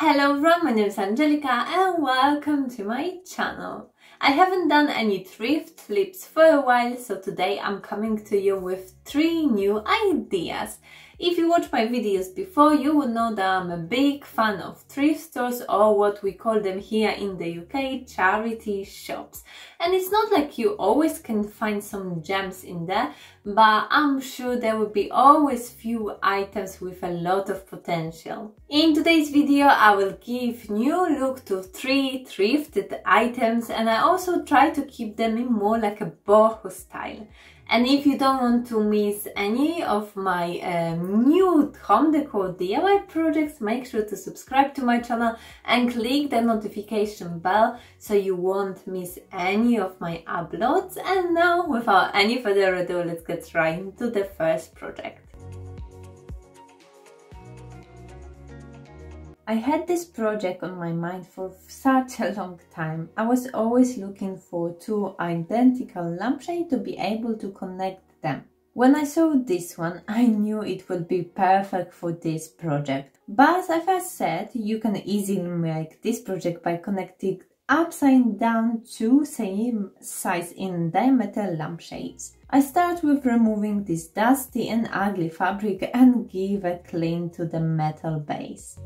Hello everyone, my name is Angelica and welcome to my channel. I haven't done any thrift flips for a while, so today I'm coming to you with 3 new ideas. If you watched my videos before, you will know that I'm a big fan of thrift stores, or what we call them here in the UK, charity shops. And it's not like you always can find some gems in there, but I'm sure there will be always few items with a lot of potential. In today's video I will give new look to 3 thrifted items, and I also try to keep them in more like a boho style. And if you don't want to miss any of my new home decor DIY projects, make sure to subscribe to my channel and click the notification bell so you won't miss any of my uploads. And now, without any further ado, let's get right into the first project. I had this project on my mind for such a long time. I was always looking for 2 identical lampshades to be able to connect them. When I saw this one, I knew it would be perfect for this project. But as I said, you can easily make this project by connecting upside down 2 same size in diameter lampshades. I start with removing this dusty and ugly fabric and give a clean to the metal base.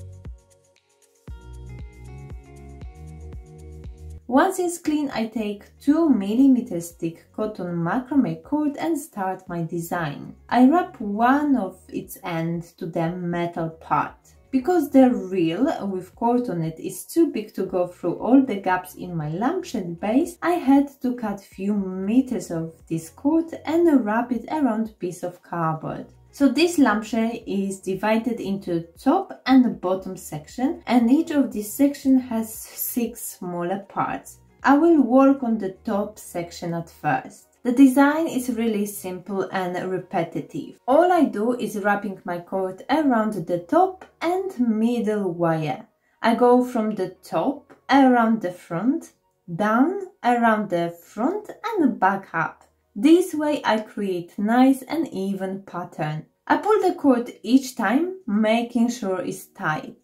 Once it's clean, I take 2mm thick cotton macrame cord and start my design. I wrap one of its ends to the metal part. Because the reel with cord on it is too big to go through all the gaps in my lampshade base, I had to cut few meters of this cord and wrap it around a piece of cardboard. So this lampshade is divided into top and bottom section, and each of these sections has 6 smaller parts. I will work on the top section at first. The design is really simple and repetitive. All I do is wrapping my cord around the top and middle wire. I go from the top around the front, down around the front and back up. This way I create nice and even pattern. I pull the cord each time, making sure it's tight.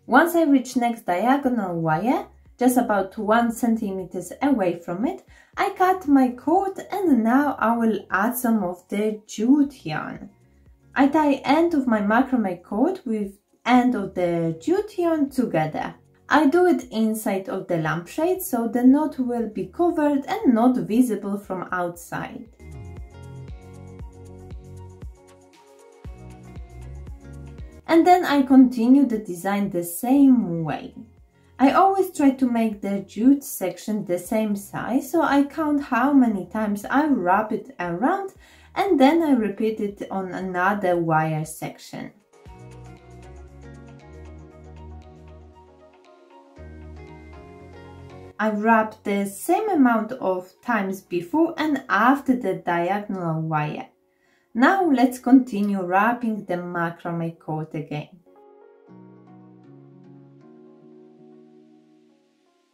Once I reach next diagonal wire, just about 1 cm away from it, I cut my cord, and now I will add some of the jute yarn. I tie end of my macrame cord with end of the jute yarn together. I do it inside of the lampshade so the knot will be covered and not visible from outside. And then I continue the design the same way. I always try to make the jute section the same size, so I count how many times I wrap it around, and then I repeat it on another wire section. I wrap the same amount of times before and after the diagonal wire. Now let's continue wrapping the macrame cord again.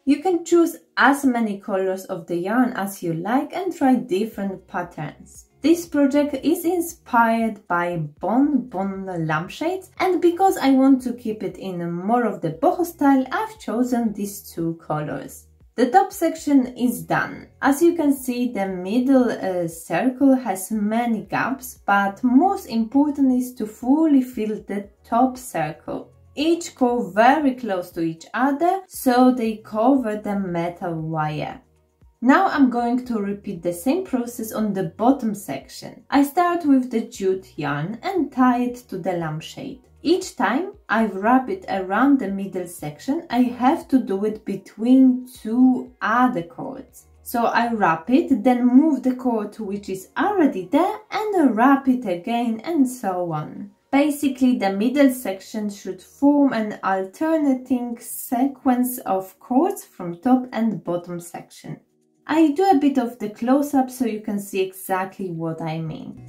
You can choose as many colors of the yarn as you like and try different patterns. This project is inspired by BONBON lampshades, and because I want to keep it in more of the boho style, I've chosen these 2 colors. The top section is done. As you can see, the middle circle has many gaps, but most important is to fully fill the top circle. Each go very close to each other, so they cover the metal wire. Now I'm going to repeat the same process on the bottom section. I start with the jute yarn and tie it to the lampshade. Each time I wrap it around the middle section, I have to do it between 2 other cords. So I wrap it, then move the cord which is already there and wrap it again, and so on. Basically, the middle section should form an alternating sequence of cords from top and bottom section. I do a bit of the close-up so you can see exactly what I mean.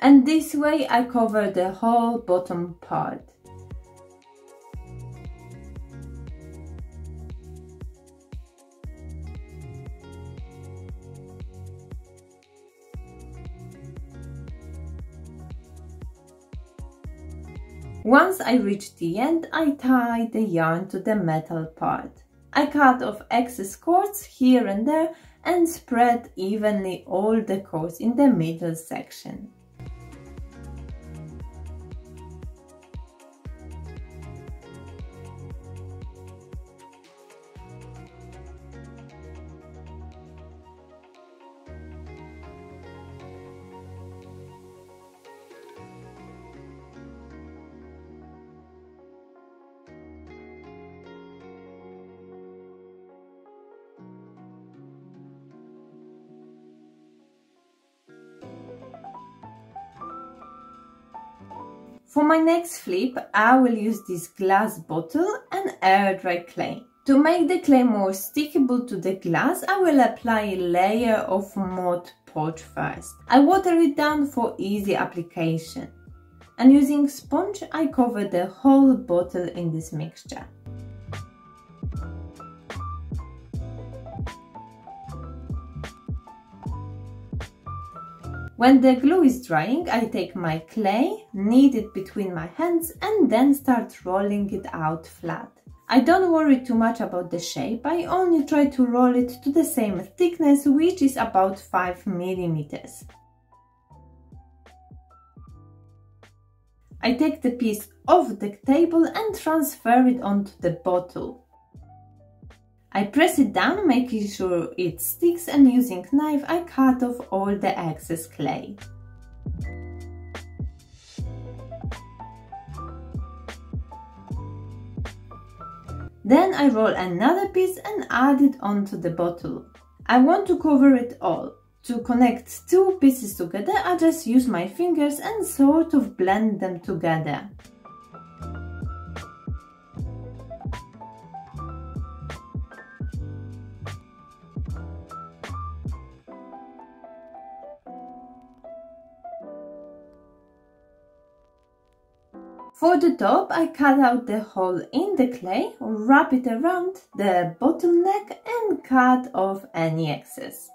And this way I cover the whole bottom part. Once I reach the end, I tie the yarn to the metal part. I cut off excess cords here and there and spread evenly all the cords in the middle section. For my next flip, I will use this glass bottle and air dry clay. To make the clay more stickable to the glass, I will apply a layer of Mod Podge first. I water it down for easy application. And using sponge, I cover the whole bottle in this mixture. When the glue is drying, I take my clay, knead it between my hands and then start rolling it out flat. I don't worry too much about the shape, I only try to roll it to the same thickness, which is about 5 mm. I take the piece off the table and transfer it onto the bottle. I press it down, making sure it sticks, and using knife I cut off all the excess clay. Then I roll another piece and add it onto the bottle. I want to cover it all. To connect two pieces together, I just use my fingers and sort of blend them together. For the top, I cut out the hole in the clay, wrap it around the bottleneck and cut off any excess.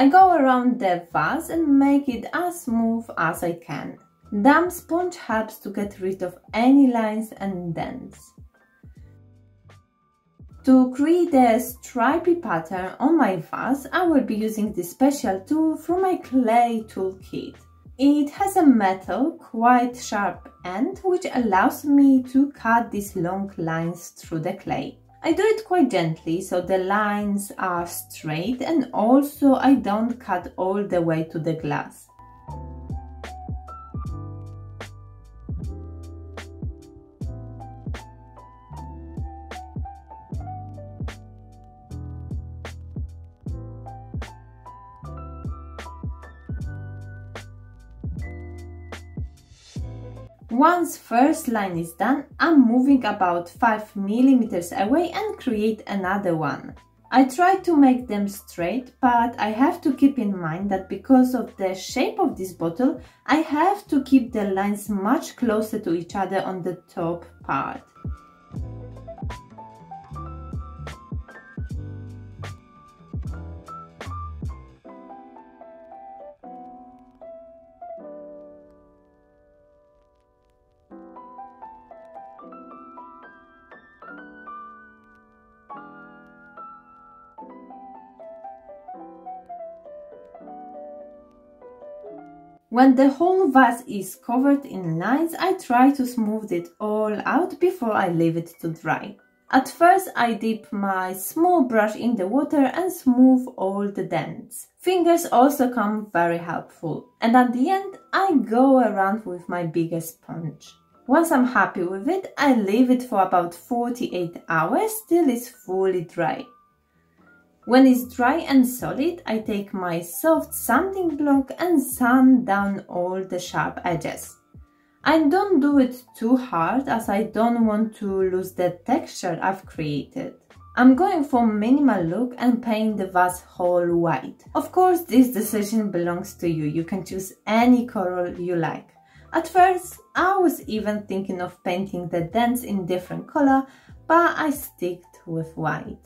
I go around the vase and make it as smooth as I can. Damp sponge helps to get rid of any lines and dents. To create a stripy pattern on my vase, I will be using this special tool from my clay tool kit. It has a metal, quite sharp end, which allows me to cut these long lines through the clay. I do it quite gently, so the lines are straight, and also I don't cut all the way to the glass. Once first line is done, I'm moving about 5 mm away and create another one. I try to make them straight, but I have to keep in mind that because of the shape of this bottle, I have to keep the lines much closer to each other on the top part. When the whole vase is covered in lines, I try to smooth it all out before I leave it to dry. At first, I dip my small brush in the water and smooth all the dents. Fingers also come very helpful. And at the end, I go around with my bigger sponge. Once I'm happy with it, I leave it for about 48 hours till it's fully dry. When it's dry and solid, I take my soft sanding block and sand down all the sharp edges. I don't do it too hard as I don't want to lose the texture I've created. I'm going for minimal look and paint the vase whole white. Of course, this decision belongs to you. You can choose any color you like. At first, I was even thinking of painting the dents in different color, but I sticked with white.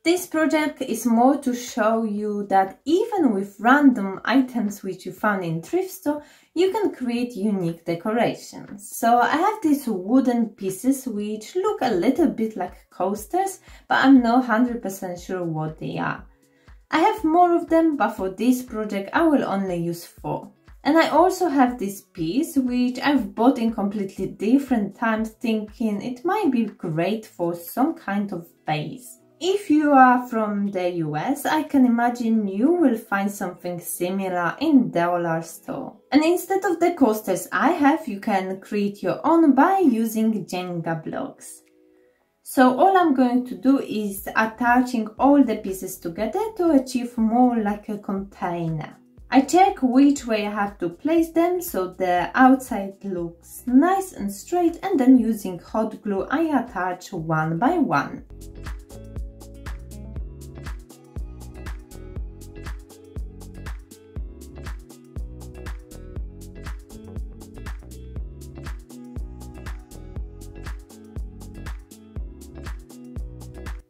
This project is more to show you that even with random items which you found in thrift store, you can create unique decorations. So I have these wooden pieces which look a little bit like coasters, but I'm not 100% sure what they are. I have more of them, but for this project I will only use 4. And I also have this piece which I've bought in completely different times, thinking it might be great for some kind of vase. If you are from the US, I can imagine you will find something similar in dollar store. And instead of the coasters I have, you can create your own by using Jenga blocks. So all I'm going to do is attaching all the pieces together to achieve more like a container. I check which way I have to place them so the outside looks nice and straight, and then using hot glue I attach one by one.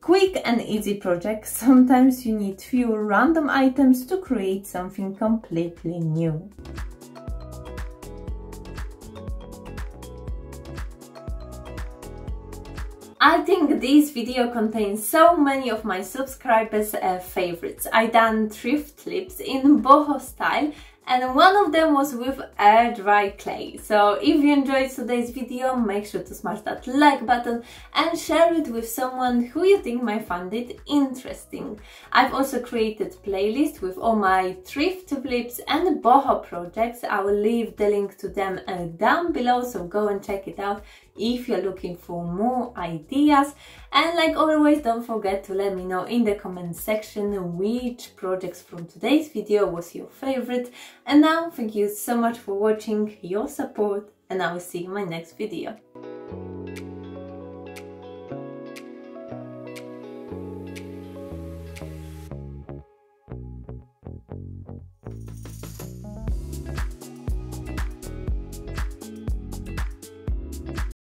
Quick and easy project. Sometimes you need few random items to create something completely new. I think this video contains so many of my subscribers' favorites. I done thrift clips in boho style, and one of them was with air dry clay. So if you enjoyed today's video, make sure to smash that like button and share it with someone who you think might find it interesting. I've also created a playlist with all my thrift flips and boho projects. I will leave the link to them down below, so go and check it out if you're looking for more ideas. And like always, don't forget to let me know in the comment section which projects from today's video was your favorite. And now, thank you so much for watching, your support, and I will see you in my next video.